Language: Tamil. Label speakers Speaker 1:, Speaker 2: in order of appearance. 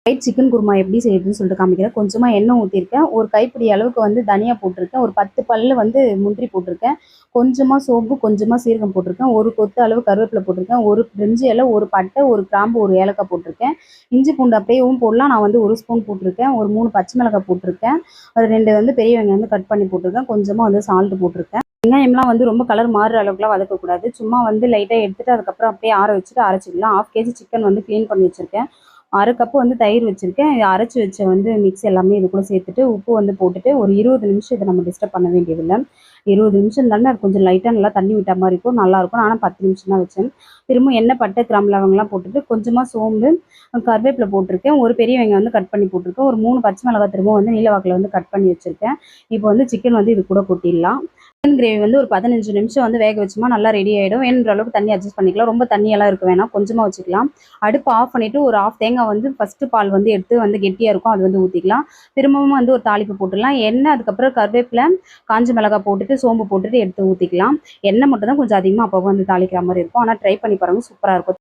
Speaker 1: ஃப்ரைட் சிக்கன் குருமா எப்படி செய்யுதுன்னு சொல்லிட்டு காமிக்கிறேன். கொஞ்சமாக எண்ணெய் ஊற்றிருக்கேன். ஒரு கைப்பிடி அளவுக்கு வந்து தனியா போட்டிருக்கேன். ஒரு 10 பல்லு வந்து முந்திரி போட்டிருக்கேன். கொஞ்சமாக சோம்பு, கொஞ்சமாக சீரகம் போட்டிருக்கேன். ஒரு கொத்து அளவு கருவேப்பிலை போட்டிருக்கேன். ஒரு பிரிஞ்சி இலை, ஒரு பட்டை, ஒரு கிராம்பு, ஒரு ஏலக்காய் போட்டிருக்கேன். இஞ்சி பூண்டு அப்படியேவும் போடலாம். நான் வந்து 1 ஸ்பூன் போட்டிருக்கேன். ஒரு 3 பச்சை மிளகாய் போட்டிருக்கேன். ஒரு 2 வந்து பெரிய வெங்காயம் வந்து கட் பண்ணி போட்டிருக்கேன். கொஞ்சமாக வந்து சால்ட் போட்டிருக்கேன். வெங்காயம்லாம் வந்து ரொம்ப கலர் மாறுற அளவுக்குலாம் வதக்கக்கூடாது. சும்மா வந்து லைட்டாக எடுத்துட்டு அதுக்கப்புறம் அப்படியே ஆற வச்சுட்டு அரைச்சிக்கலாம். 1/2 கேஜி சிக்கன் வந்து க்ளீன் பண்ணி வச்சுருக்கேன். 1/2 கப்பு வந்து தயிர் வச்சுருக்கேன். இதை அரைச்சி வச்ச வந்து மிக்ஸ் எல்லாமே இது கூட சேர்த்துட்டு உப்பு வந்து போட்டுட்டு ஒரு 20 நிமிஷம் இதை நம்ம டிஸ்டர்ப் பண்ண வேண்டியதில்லை. 20 நிமிஷம் இருந்தாலுமே அது கொஞ்சம் லைட்டாக நல்லா தண்ணி விட்ட மாதிரி இருக்கும், நல்லாயிருக்கும். ஆனால் 10 நிமிஷம் தான் வச்சேன். திரும்ப எண்ணெய், பட்டை, கிராம்பு, லவங்கம்லாம் போட்டுட்டு கொஞ்சமாக சோம்பு, கருவேப்பிலை போட்டிருக்கேன். ஒரு பெரிய வெங்காயம் வந்து கட் பண்ணி போட்டிருக்கேன். ஒரு 3 பச்சை மிளகாய் திரும்ப வந்து நீல வாக்கில் வந்து கட் பண்ணி வச்சுருக்கேன். இப்போ வந்து சிக்கன் வந்து இது கூட கொட்டிடலாம். சிக்கன் கிரேவி வந்து ஒரு 15 நிமிஷம் வந்து வேக வச்சோமா நல்லா ரெடி ஆகிடும். வேணுன்ற அளவுக்கு தண்ணி அட்ஜஸ்ட் பண்ணிக்கலாம். ரொம்ப தண்ணியெல்லாம் இருக்க வேணாம், கொஞ்சமாக வச்சுக்கலாம். அடுப்பு ஆஃப் பண்ணிவிட்டு ஒரு 1/2 தேங்காய் வந்து ஃபஸ்ட்டு பால் வந்து எடுத்து வந்து கெட்டியாக இருக்கும், அது வந்து ஊற்றிக்கலாம். திரும்பவும் வந்து ஒரு தாளிப்பு போட்டுடலாம். எண்ணெய், அதுக்கப்புறம் கருவேப்பிலை, காஞ்ச மிளகாய் போட்டுட்டு சோம்பு போட்டுட்டு எடுத்து ஊற்றிக்கலாம். எண்ணெய் மட்டும் தான் கொஞ்சம் அதிகமாக அப்போ வந்து தாளிக்கிற மாதிரி இருக்கும். ஆனால் ட்ரை பண்ணி பாருங்கள், சூப்பராக இருக்கும்.